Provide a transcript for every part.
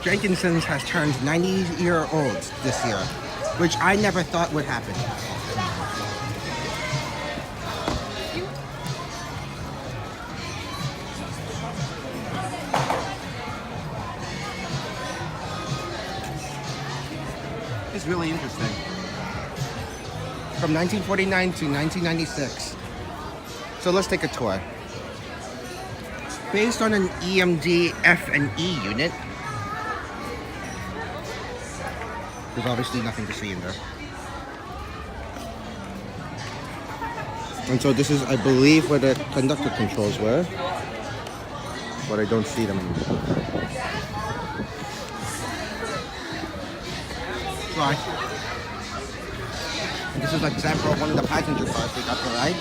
Jenkinson has turned 90-year-old this year, which I never thought would happen. It's really interesting. From 1949 to 1996. So let's take a tour. Based on an EMD F&E unit. There's obviously nothing to see in there. And so this is, I believe, where the conductor controls were. But I don't see them anymore. Right. And this is an example of one of the passenger cars we got to ride.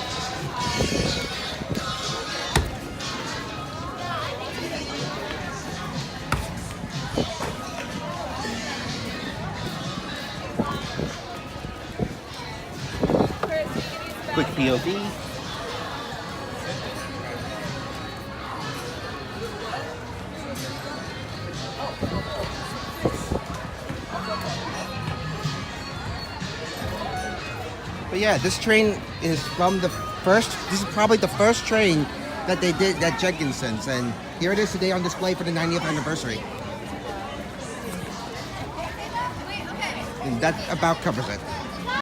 Quick POV. But yeah, this train is from the first, this is probably the first train that they did at Jenkinson's, and here it is today on display for the 90th anniversary. And that about covers it.